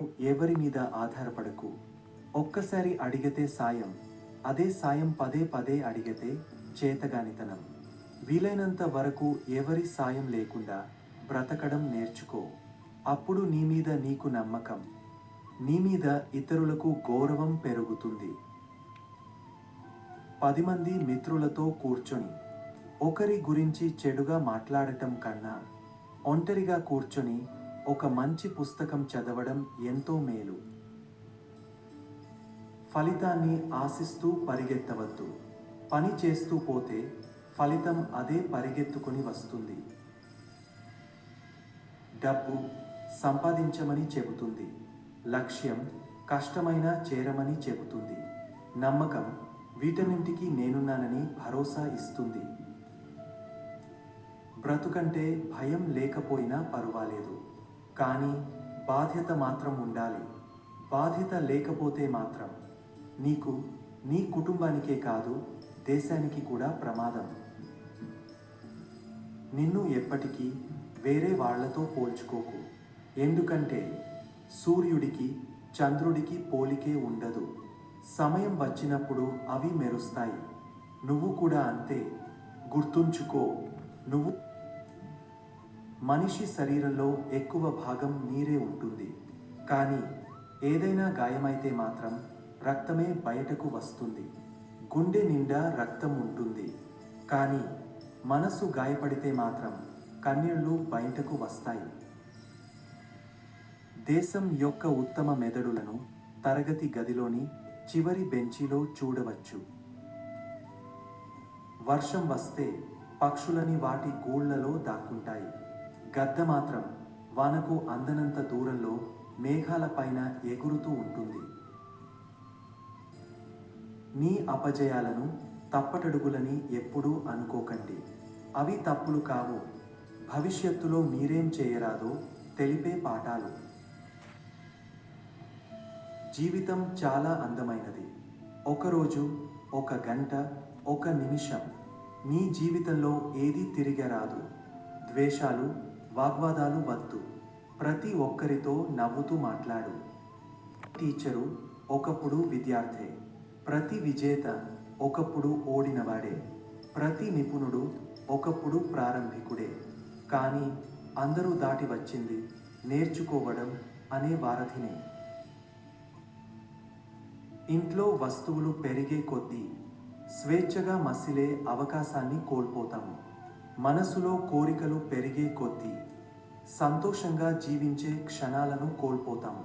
ఎవరి మీద ఆధారపడకు. ఒక్కసారి అడిగితే సాయం, అదే సాయం పదే పదే అడిగితే చేతగానితనం. వీలైనంత వరకు ఎవరి సాయం లేకుండా బ్రతకడం నేర్చుకో. అప్పుడు నీ మీద నీకు నమ్మకం, నీ మీద ఇతరులకు గౌరవం పెరుగుతుంది. 10 మంది మిత్రులతో కూర్చొని ఒకరి గురించి చెడుగా మాట్లాడటం కన్నా ఒంటరిగా కూర్చొని ఒక మంచి పుస్తకం చదవడం ఎంతో మేలు. ఫలితాన్ని ఆశిస్తూ పరిగెత్తవద్దు. పని చేస్తూ పోతే ఫలితం అదే పరిగెత్తుకొని వస్తుంది. డబ్బు సంపాదించమని చెబుతుంది, లక్ష్యం కష్టమైనా చేరమని చెబుతుంది, నమ్మకం వీటన్నింటికి నేనున్నానని భరోసా ఇస్తుంది. బ్రతుకంటే భయం లేకపోయినా పర్వాలేదు, కానీ బాధ్యత మాత్రం ఉండాలి. బాధ్యత లేకపోతే మాత్రం నీకు, నీ కుటుంబానికే కాదు దేశానికి కూడా ప్రమాదం. నిన్ను ఎప్పటికీ వేరే వాళ్లతో పోల్చుకోకు. ఎందుకంటే సూర్యుడికి చంద్రుడికి పోలికే ఉండదు. సమయం వచ్చినప్పుడు అవి మెరుస్తాయి. నువ్వు కూడా అంతే. గుర్తుంచుకో, నువ్వు మనిషి శరీరంలో ఎక్కువ భాగం నీరే ఉంటుంది, కానీ ఏదైనా గాయమైతే మాత్రం రక్తమే బయటకు వస్తుంది. గుండె నిండా రక్తం ఉంటుంది, కానీ మనసు గాయపడితే మాత్రం కన్నీళ్లు బయటకు వస్తాయి. దేశం యొక్క ఉత్తమ మెదడులను తరగతి గదిలోని చివరి బెంచీలో చూడవచ్చు. వర్షం వస్తే పక్షులని వాటి గూళ్లలో దాక్కుంటాయి. గద్ద మాత్రం వానకు అందనంత దూరంలో మేఘాల పైన ఎగురుతూ ఉంటుంది. నీ అపజయాలను తప్పటడుగులని ఎప్పుడూ అనుకోకండి. అవి తప్పులు కావు, భవిష్యత్తులో మీరేం చేయరాదో తెలిపే పాఠాలు. జీవితం చాలా అందమైనది. ఒకరోజు, ఒక గంట, ఒక నిమిషం. నీ జీవితంలో ఏదీ తిరిగి రాదు. ద్వేషాలు, వాగ్వాదాలు వద్దు. ప్రతి ఒక్కరితో నవ్వుతూ మాట్లాడు. టీచరు ఒకప్పుడు విద్యార్థే, ప్రతి విజేత ఒకప్పుడు ఓడినవాడే, ప్రతి నిపుణుడు ఒకప్పుడు ప్రారంభికుడే. కానీ అందరూ దాటి వచ్చింది నేర్చుకోవడం అనే వారధినే. ఇంట్లో వస్తువులు పెరిగే కొద్దీ స్వేచ్ఛగా మసిలే అవకాశాన్ని కోల్పోతాము. మనసులో కోరికలు పెరిగే కొద్దీ సంతోషంగా జీవించే క్షణాలను కోల్పోతాము.